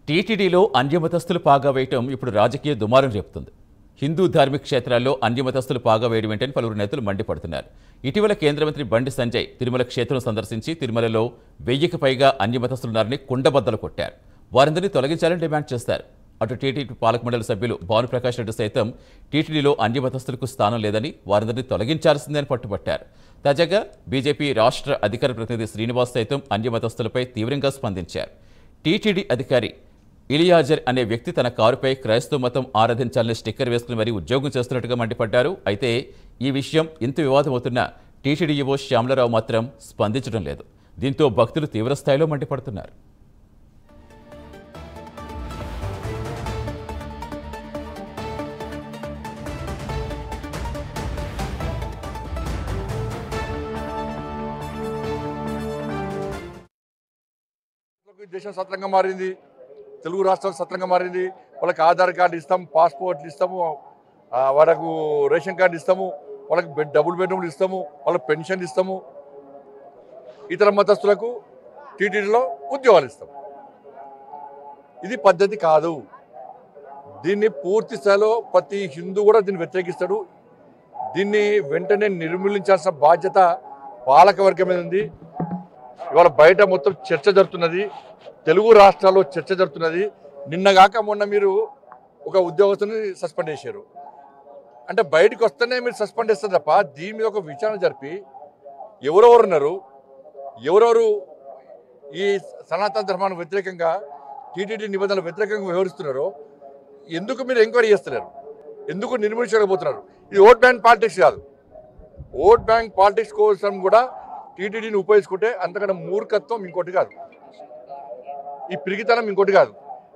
టీటీడీలో అన్యమతస్థులు పాగా వేయటం ఇప్పుడు రాజకీయ దుమారం రేపుతుంది. హిందూ ధార్మిక క్షేత్రాల్లో అన్యమతస్థులు పాగా వేయడం ఏంటని పలువురు నేతలు మండిపడుతున్నారు. ఇటీవల కేంద్ర మంత్రి బండి సంజయ్ తిరుమల క్షేత్రం సందర్శించి తిరుమలలో 1000కి పైగా అన్యమతస్థులున్నారని కుండబద్దలు కొట్టారు. వారందరినీ తొలగించాలని డిమాండ్ చేస్తారు. అటు టీటీడీ పాలక మండలి సభ్యులు భానుప్రకాష్ రెడ్డి సైతం టీటీడీలో అన్యమతస్థులకు స్థానం లేదని, వారందరినీ తొలగించాల్సిందని పట్టుబట్టారు. తాజాగా బీజేపీ రాష్ట్ర అధికార ప్రతినిధి శ్రీనివాస్ సైతం అన్యమతస్థులపై తీవ్రంగా స్పందించారు. టీటీడీ అధికారి ఇలియాజర్ అనే వ్యక్తి తన కారుపై క్రైస్తవ మతం ఆరాధించాలని స్టిక్కర్ వేసుకుని మరీ ఉద్యోగం చేస్తున్నట్టుగా మండిపడ్డారు. అయితే ఈ విషయం ఇంత వివాదమవుతున్న టీటీడీ ఈవో శ్యామలరావు మాత్రం స్పందించడం లేదు. దీంతో భక్తులు తీవ్రస్థాయిలో మండిపడుతున్నారు. దేశం సత్రంగా మారింది, తెలుగు రాష్ట్రాలు సత్రంగా మారింది. వాళ్ళకి ఆధార్ కార్డు ఇస్తాము, పాస్పోర్ట్లు ఇస్తాము, వాళ్ళకు రేషన్ కార్డు ఇస్తాము, వాళ్ళకి డబుల్ బెడ్రూమ్లు ఇస్తాము, వాళ్ళకి పెన్షన్ ఇస్తాము. ఇతర మతస్థులకు టీటీడీలో ఉద్యోగాలు ఇస్తాము. ఇది పద్ధతి కాదు. దీన్ని పూర్తి స్థాయిలో ప్రతి హిందూ కూడా దీన్ని వ్యతిరేకిస్తాడు. దీన్ని వెంటనే నిర్మూలించాల్సిన బాధ్యత పాలకవర్గం మీద ఉంది. ఇవాళ బయట మొత్తం చర్చ జరుగుతున్నది, తెలుగు రాష్ట్రాల్లో చర్చ జరుగుతున్నది. నిన్నగాక మొన్న మీరు ఒక ఉద్యోగస్తుని సస్పెండ్ చేశారు. అంటే బయటకు వస్తేనే మీరు సస్పెండ్ చేస్తారు తప్ప దీని మీద ఒక విచారణ జరిపి ఎవరెవరు ఉన్నారు, ఎవరెవరు ఈ సనాతన ధర్మానికి వ్యతిరేకంగా టీటీడీ నిబంధనలకు వ్యతిరేకంగా వ్యవహరిస్తున్నారో ఎందుకు మీరు ఎంక్వైరీ చేస్తున్నారు, ఎందుకు నిర్మూలించలేకపోతున్నారు? ఇది ఓట్ బ్యాంక్ పాలిటిక్స్ కాదు. ఓట్ బ్యాంక్ పాలిటిక్స్ కోసం కూడా టీటీడీని ఉపయోగించుకుంటే అంతకన్నా మూర్ఖత్వం ఇంకోటి కాదు, ఈ పిరిగితనం ఇంకోటి కాదు.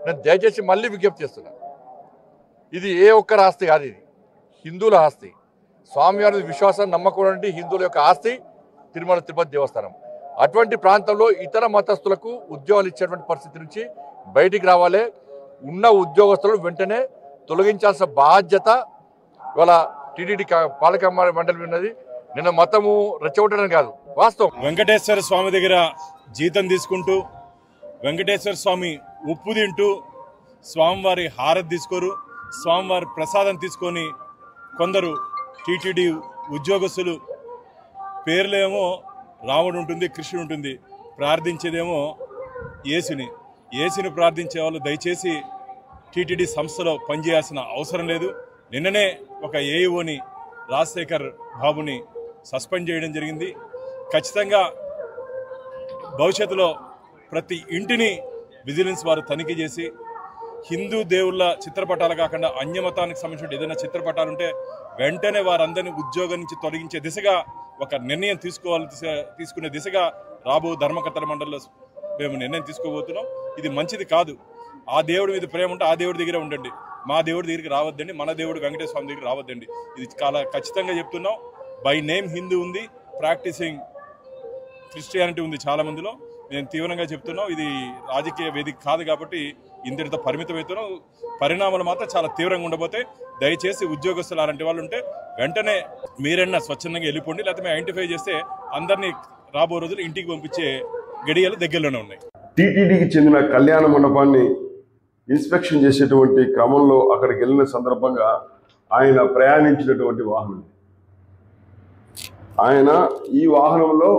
నేను దయచేసి మళ్ళీ విజ్ఞప్తి చేస్తున్నా, ఇది ఏ ఒక్కరి ఆస్తి కాదు, ఇది హిందువుల ఆస్తి. స్వామివారి విశ్వాసం నమ్మకం హిందువుల యొక్క ఆస్తి తిరుమల తిరుపతి దేవస్థానం. అటువంటి ప్రాంతంలో ఇతర మతస్థులకు ఉద్యోగాలు ఇచ్చేటువంటి పరిస్థితి నుంచి బయటికి రావాలి. ఉన్న ఉద్యోగస్తులను వెంటనే తొలగించాల్సిన బాధ్యత ఇవాళ టీటీడీ పాలక మండలి ఉన్నది. నిన్న మతము రెచ్చగొట్టడం కాదు, వాస్తవం. వెంకటేశ్వర స్వామి దగ్గర జీతం తీసుకుంటూ, వెంకటేశ్వర స్వామి ఉప్పు తింటూ, స్వామివారి హారతి తీసుకోరు, స్వామివారి ప్రసాదం తీసుకొని కొందరు టీటీడీ ఉద్యోగస్తులు పేర్లేమో రాముడు ఉంటుంది, కృష్ణుడు ఉంటుంది, ప్రార్థించేదేమో యేసుని ప్రార్థించే వాళ్ళు దయచేసి టీటీడీ సంస్థలో పనిచేయాల్సిన అవసరం లేదు. నిన్ననే ఒక ఏఈఓని రాజశేఖర్ బాబుని సస్పెండ్ చేయడం జరిగింది. ఖచ్చితంగా భవిష్యత్తులో ప్రతి ఇంటిని విజిలెన్స్ వారు తనిఖీ చేసి హిందూ దేవుళ్ళ చిత్రపటాలు కాకుండా అన్యమతానికి సంబంధించిన ఏదైనా చిత్రపటాలు ఉంటే వెంటనే వారందరినీ ఉద్యోగం నుంచి తొలగించే దిశగా ఒక నిర్ణయం తీసుకునే దిశగా రాబో ధర్మకర్తల మండలిలో మేము నిర్ణయం తీసుకోబోతున్నాం. ఇది మంచిది కాదు. ఆ దేవుడి మీద ప్రేమ ఉంటే ఆ దేవుడి దగ్గర ఉండండి, మా దేవుడి దగ్గరికి రావద్దండి, మన దేవుడు వెంకటేశ్వర స్వామి దగ్గరికి రావద్దండి. ఇది చాలా ఖచ్చితంగా చెప్తున్నాం. బై నేమ్ హిందూ ఉంది, ప్రాక్టీసింగ్ క్రిస్టియానిటీ ఉంది చాలా మందిలో. నేను తీవ్రంగా చెప్తున్నాం, ఇది రాజకీయ వేదిక కాదు కాబట్టి ఇంతటితో పరిమితమవుతున్నాం. పరిణామాలు మాత్రం చాలా తీవ్రంగా ఉండబోతాయి. దయచేసి ఉద్యోగస్తులు అలాంటి వాళ్ళు ఉంటే వెంటనే మీరన్నా స్వచ్ఛందంగా వెళ్ళిపోండి, లేకపోతే మేము ఐడెంటిఫై చేస్తే అందరినీ రాబో రోజులు ఇంటికి పంపించే గడియలు దగ్గరలోనే ఉన్నాయి. టీటీడీకి చెందిన కళ్యాణ మండపాన్ని ఇన్స్పెక్షన్ చేసేటువంటి క్రమంలో అక్కడికి వెళ్ళిన సందర్భంగా ఆయన ప్రయాణించినటువంటి వాహనం, ఆయన ఈ వాహనంలో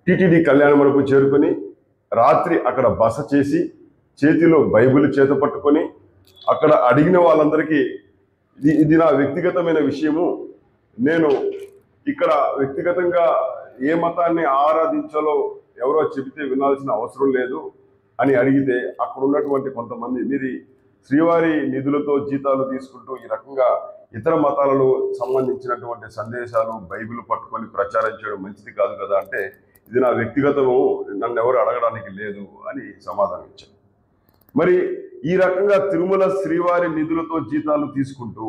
టీటీడీ కళ్యాణ మండపం చేరుకొని రాత్రి అక్కడ బస చేసి చేతిలో బైబిల్ చేత పట్టుకొని అక్కడ అడిగిన వాళ్ళందరికీ ఇది నా వ్యక్తిగతమైన విషయము, నేను ఇక్కడ వ్యక్తిగతంగా ఏ మతాన్ని ఆరాధించాలో ఎవరో చెబితే వినాల్సిన అవసరం లేదు అని అడిగితే అక్కడ ఉన్నటువంటి కొంతమంది మీరు శ్రీవారి నిధులతో జీతాలు తీసుకుంటూ ఈ రకంగా ఇతర మతాలలో సంబంధించినటువంటి సందేశాలు బైబిల్ పట్టుకొని ప్రచారం చేయడం మంచిది కాదు కదా అంటే, ఇది నా వ్యక్తిగతము, నన్ను ఎవరు అడగడానికి లేదు అని సమాధానం ఇచ్చారు. మరి ఈ రకంగా తిరుమల శ్రీవారి నిధులతో జీతాలు తీసుకుంటూ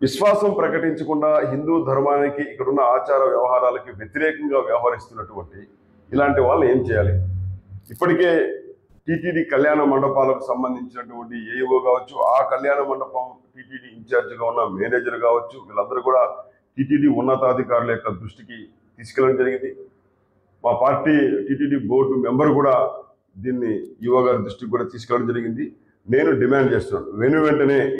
విశ్వాసం ప్రకటించకుండా హిందూ ధర్మానికి ఇక్కడున్న ఆచార వ్యవహారాలకి వ్యతిరేకంగా వ్యవహరిస్తున్నటువంటి ఇలాంటి వాళ్ళు ఏం చేయాలి? ఇప్పటికే టీటీడీ కళ్యాణ మండపాలకు సంబంధించినటువంటి ఏఈఓ కావచ్చు, ఆ కళ్యాణ మండపం టీటీడీ ఇన్ఛార్జిగా ఉన్న మేనేజర్ కావచ్చు, వీళ్ళందరూ కూడా టీటీడీ ఉన్నతాధికారుల యొక్క దృష్టికి తీసుకెళ్ళడం జరిగింది. మా పార్టీ టీటీడీ బోర్డు మెంబర్ కూడా దీన్ని ఈవో గారి దృష్టికి కూడా తీసుకెళ్ళడం జరిగింది. నేను డిమాండ్ చేస్తున్నాను వెంటనే